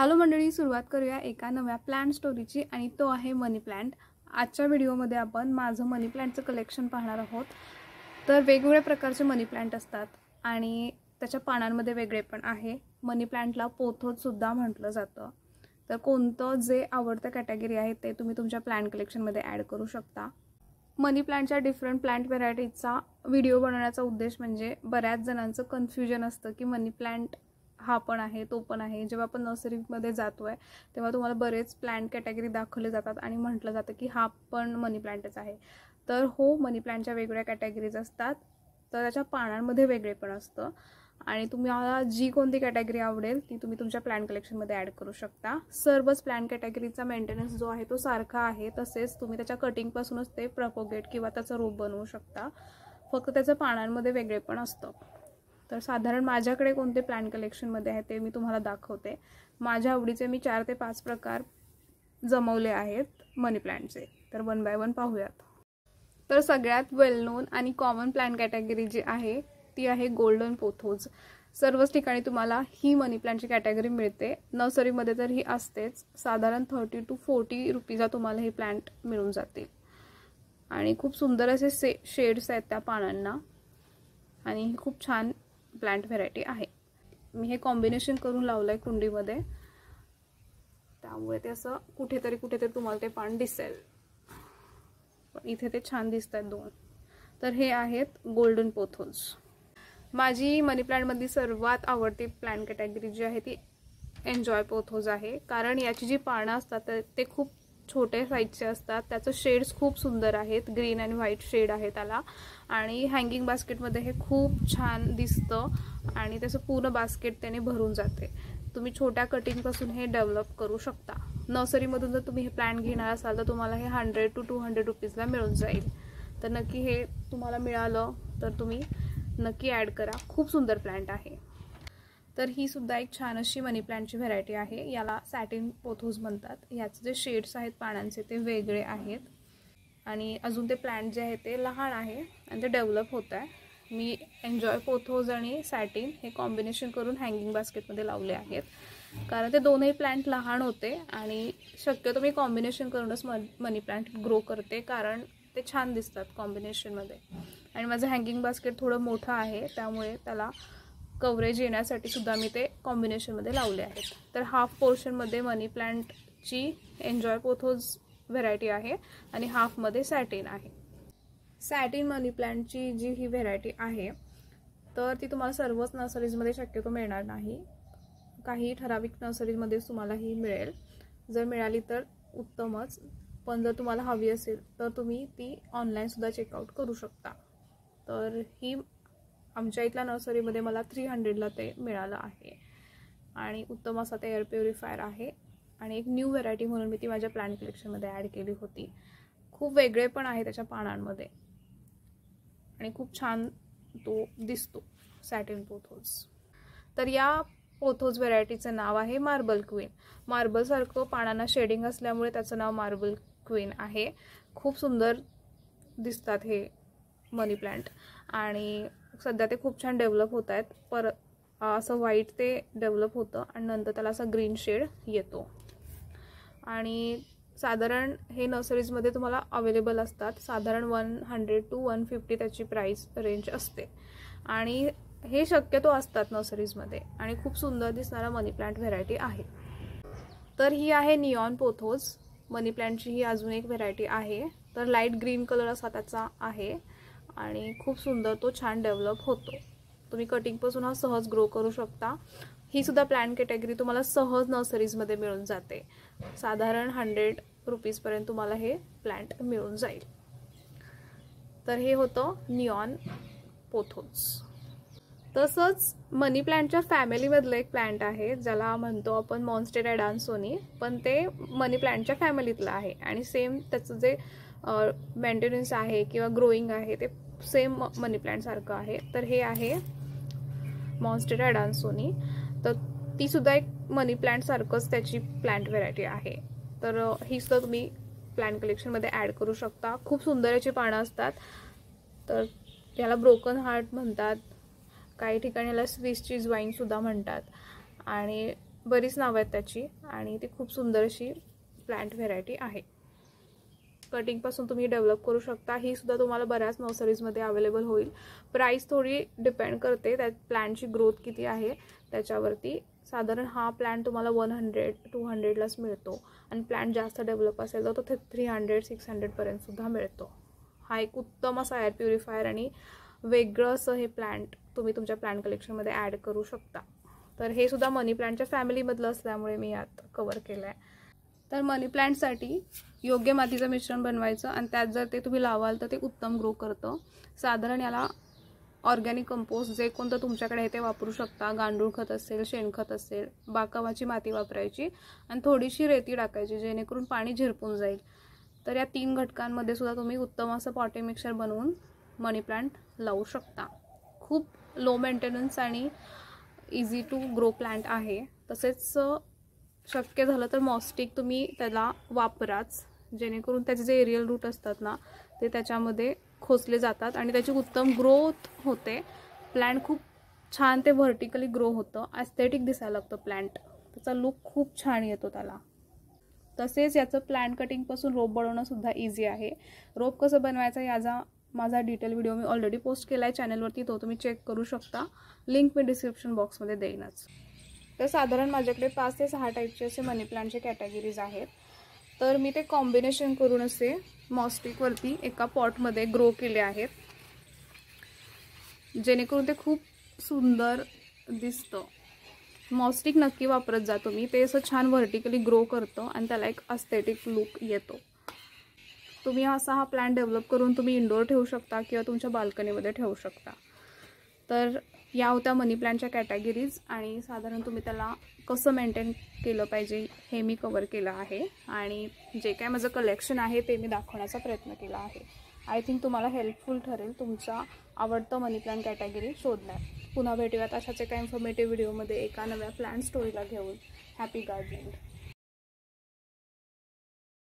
Hello मंडळी, सुरुवात करूया एका नव्या प्लांट स्टोरीची आणि तो आहे मनी प्लांट। आजच्या व्हिडिओमध्ये आपण माझं मनी प्लांटचं कलेक्शन पाहणार आहोत। तर वेगवेगळ्या प्रकारचे मनी प्लांट असतात आणि त्याच्या पानांमध्ये वेगळे पण आहे। मनी प्लांटला पोथोज सुद्धा म्हटलं जातं। तर कोणतं जे आवडतं कॅटेगरी आहे ते तुम्ही तुमच्या प्लांट कलेक्शनमध्ये ॲड करू शकता। मनी प्लांटच्या डिफरंट प्लांट व्हरायटीचा व्हिडिओ बनवण्याचा उद्देश म्हणजे बऱ्याच जणांचं कन्फ्युजन असतं की मनी प्लांट हा पण आहे तो पण आहे। जेव्हा आपण नर्सरीमध्ये जातोय तेव्हा तुम्हाला बरेच प्लांट कॅटेगरी दाखवले जातात आणि म्हटलं जातं की हा पण मनी प्लांटच आहे। तर हो, मनी प्लांटच्या वेगवेगळ्या कॅटेगरीज असतात, तर त्याच्या पानांमध्ये वेगळे पण असतं आणि तुम्हाला जी कोणती कॅटेगरी आवडेल ती तुम्ही तुमच्या प्लांट कलेक्शनमध्ये ॲड करू शकता। सर्वच प्लांट कॅटेगरीचा मेंटेनन्स जो आहे तो सारखा आहे, तसेच तुम्ही त्याच्या कटिंगपासूनच ते प्रपोगेट किंवा त्याचा रोप बनवू शकता, फक्त त्याचं पानांमध्ये वेगळे पण असतं। तर साधारण माझ्याकडे कोणते प्लांट कलेक्शनमध्ये आहे ते मी तुम्हाला दाखवते। माझ्या आवडीचे मी 4 ते 5 प्रकार जमवले आहेत मनी प्लांटचे, तर वन बाय वन पाहूयात। तर सगळ्यात वेल नोन आणि कॉमन प्लांट कॅटेगरी जी आहे ती आहे गोल्डन पोथोज। सर्वच ठिकाणी तुम्हाला ही मनी प्लांटची कॅटेगरी मिळते, नर्सरीमध्ये तर ही असतेच। साधारण 30 to 40 रुपीजला तुम्हाला हे प्लांट मिळून जातील आणि खूप सुंदर असे शेड्स आहेत त्या पानांना आणि खूप छान प्लांट व्हरायटी आहे। मी हे कॉम्बिनेशन करून लावलंय कुंडीमध्ये, त्यामुळे ते असं कुठेतरी तुम्हाला ते पान दिसेल, पण इथे ते छान दिसतात दोन। तर हे आहेत गोल्डन पोथोज। माझी मनी प्लांटमधली सर्वात आवडती प्लांट कॅटेगरी जी आहे ती एन्जॉय पोथोज आहे, कारण याची जी पानं असतात ते खूप छोटे साईजचे असतात। त्याचं शेड्स खूप सुंदर आहेत, ग्रीन आणि व्हाईट शेड आहे त्याला, आणि हँगिंग बास्केटमध्ये हे खूप छान दिसतं आणि त्याचं पूर्ण बास्केट त्याने भरून जाते। तुम्ही छोट्या कटिंगपासून हे डेव्हलप करू शकता। नर्सरीमधून जर तुम्ही हे प्लांट घेणार असाल तर तुम्हाला हे 100 to 200 रुपीजला मिळून जाईल। तर नक्की हे तुम्हाला मिळालं तर तुम्ही नक्की ॲड करा, खूप सुंदर प्लांट आहे। तर ही सुद्धा एक छान अशी मनी प्लांटची व्हरायटी आहे, याला सॅटिन पोथोज म्हणतात। याचे जे शेड्स आहेत पानांचे ते वेगळे आहेत आणि अजून ते प्लांट जे आहे ते लहान आहे आणि ते डेव्हलप होत आहे। मी एन्जॉय पोथोज आणि सॅटिन हे कॉम्बिनेशन करून हँगिंग बास्केटमध्ये लावले आहेत, कारण ते दोनही प्लांट लहान होते आणि शक्यतो मी कॉम्बिनेशन करूनच मनी प्लांट ग्रो करते, कारण ते छान दिसतात कॉम्बिनेशनमध्ये। आणि माझं हँगिंग बास्केट थोडं मोठं आहे, त्यामुळे त्याला कव्हरेज येण्यासाठी सुद्धा मी ते कॉम्बिनेशनमध्ये लावले आहेत। तर हाफ पोर्शनमध्ये मनी प्लांटची एन्जॉय पोथोज व्हरायटी आहे आणि हाफमध्ये सॅटिन आहे। सॅटिन मनी प्लांटची जी ही व्हरायटी आहे तर ती तुम्हाला सर्वच नर्सरीजमध्ये शक्यतो मिळणार नाही, काही ठराविक नर्सरीजमध्येच तुम्हाला ही मिळेल। जर मिळाली तर उत्तमच, पण जर तुम्हाला हवी असेल तर तुम्ही ती ऑनलाईन सुद्धा चेकआउट करू शकता। तर ही आमच्या इथल्या नर्सरीमध्ये मला 300ला ते मिळालं आहे आणि उत्तम असा ते एअर प्युरिफायर आहे आणि एक न्यू व्हरायटी म्हणून मी ती माझ्या प्लांट कलेक्शनमध्ये ॲड केली होती। खूप वेगळे पण आहे त्याच्या पानांमध्ये आणि खूप छान तो दिसतो सॅटिन पोथोज। तर या पोथोज व्हरायटीचं नाव आहे मार्बल क्वीन। मार्बल सारखं पानांना शेडिंग असल्यामुळे त्याचं नाव मार्बल क्वीन आहे। खूप सुंदर दिसतात हे मनी प्लांट आणि सध्या ते खूप छान डेव्हलप होत आहेत। परत असं व्हाईट ते डेव्हलप होतं आणि नंतर त्याला असा ग्रीन शेड येतो आणि साधारण हे नर्सरीजमध्ये तुम्हाला अवेलेबल असतात। साधारण 100 to 150 त्याची प्राइस रेंज असते आणि हे शक्यतो असतात नर्सरीजमध्ये आणि खूप सुंदर दिसणारा मनी प्लांट व्हरायटी आहे। तर ही आहे निऑन पोथोज। मनी प्लांटची ही अजून एक व्हरायटी आहे, तर लाईट ग्रीन कलर असा त्याचा आहे आणि खूप सुंदर तो छान डेव्हलप होतो। तुम्ही कटिंगपासून हा सहज ग्रो करू शकता। ही सुद्धा प्लांट कॅटेगरी तुम्हाला सहज नर्सरीजमध्ये मिळून जाते, साधारण 100 रुपीजपर्यंत तुम्हाला हे प्लांट मिळून जाईल। तर हे होतं निऑन पोथोज। तसंच मनी प्लांटच्या फॅमिलीमधलं एक प्लांट आहे ज्याला म्हणतो आपण मॉन्स्टेरा ॲडान्सोनी, पण ते मनी प्लांटच्या फॅमिलीतलं आहे आणि सेम त्याचं जे मेंटेनन्स आहे किंवा ग्रोईंग आहे ते सेम मनी प्लांट सारखं आहे। तर हे आहे मॉन्स्टेरा ॲडान्सोनी, तर ती सुद्धा एक मनी प्लांट सारखंच त्याची प्लांट व्हरायटी आहे। तर ही सुद्धा तुम्ही प्लांट कलेक्शनमध्ये ॲड करू शकता। खूप सुंदर याची पानं असतात, तर याला ब्रोकन हार्ट म्हणतात, काही ठिकाणी याला स्विस चीज वाईन सुद्धा म्हणतात आणि बरीच नावं आहेत त्याची आणि ती खूप सुंदर अशी प्लांट व्हेरायटी आहे. कटिंगपासून तुम्ही डेव्हलप करू शकता. ही सुद्धा तुम्हाला बऱ्याच नर्सरीजमध्ये अवेलेबल होईल. प्राइस थोडी डिपेंड करते त्या प्लांटची ग्रोथ किती आहे त्याच्यावरती. साधारण हा प्लांट तुम्हाला 100-200लाच मिळतो आणि प्लांट जास्त डेव्हलप असेल तर तो 300-600 पर्यंत सुद्धा मिळतो. हा एक उत्तम असा एअर प्युरिफायर आणि वेगळं असं हे प्लांट तुम्ही तुमच्या प्लांट कलेक्शनमध्ये ॲड करू शकता. तर हे सुद्धा मनी प्लांटच्या फॅमिलीमधलं असल्यामुळे मी यात कव्हर केलं आहे. तर मनी प्लांटसाठी योग्य मातीचं मिश्रण बनवायचं आणि त्यात जर ते तुम्ही लावाल तर ते उत्तम ग्रो करतं. साधारण याला ऑर्गॅनिक कंपोस्ट जे कोणतं तुमच्याकडे आहे ते वापरू शकता. गांडूळ खत असेल, शेणखत असेल, बाकावाची माती वापरायची आणि थोडीशी रेती टाकायची जेणेकरून पाणी झिरपून जाईल. तर या 3 घटकांमध्ये सुद्धा तुम्ही उत्तम असं पॉटिंग मिक्सचर बनवून मनी प्लांट लावू शकता. खूप लो मेंटेनन्स आणि इझी टू ग्रो प्लांट आहे. तसेच शक्य झालं तर मॉस्टिक तुम्ही त्याला वापराच जेणेकरून त्याचे जे एरियल रूट असतात ना ते त्याच्यामध्ये खोचले जातात आणि त्याची उत्तम ग्रोथ होते. प्लांट खूप छान ते व्हर्टिकली ग्रो होतं. ॲस्थेटिक दिसायला लागतं प्लांट. त्याचा लुक खूप छान येतो त्याला. तसेच याचं प्लांट कटिंगपासून रोप बनवणं सुद्धा इझी आहे. रोप कसं बनवायचं याचा माझा डिटेल व्हिडिओ मी ऑलरेडी पोस्ट केला आहे चॅनलवरती. तो तुम्ही चेक करू शकता. लिंक मी डिस्क्रिप्शन बॉक्समध्ये देईनच. तर साधारण माझ्याकडे 5 ते 6 टाईपचे असे मनी प्लांटचे कॅटेगरीज आहेत. तर मी ते कॉम्बिनेशन करून असे मॉस्टिकवरती एका पॉटमध्ये ग्रो केले आहेत जेणेकरून ते खूप सुंदर दिसतं. मॉस्टिक नक्की वापरत जा तुम्ही. ते असं छान व्हर्टिकली ग्रो करतं आणि त्याला एक एस्थेटिक लुक येतो. तुम्ही असा हा प्लांट डेव्हलप करून तुम्ही इंडोर ठेवू शकता किंवा तुमच्या बाल्कनीमध्ये ठेवू शकता. तर या होत्या मनी प्लांटच्या कॅटेगरीज आणि साधारण तुम्ही त्याला कसं मेंटेन केलं पाहिजे हे मी कव्हर केलं आहे आणि जे काय माझं कलेक्शन आहे ते मी दाखवण्याचा प्रयत्न केला आहे. आय थिंक तुम्हाला हेल्पफुल ठरेल तुमचा आवडतं मनी प्लांट कॅटेगरी शोधण्यात. पुन्हा भेटूयात अशाच एका इन्फॉर्मेटिव्ह व्हिडिओमध्ये एका नव्या प्लांट स्टोरीला घेऊन. Happy gardening.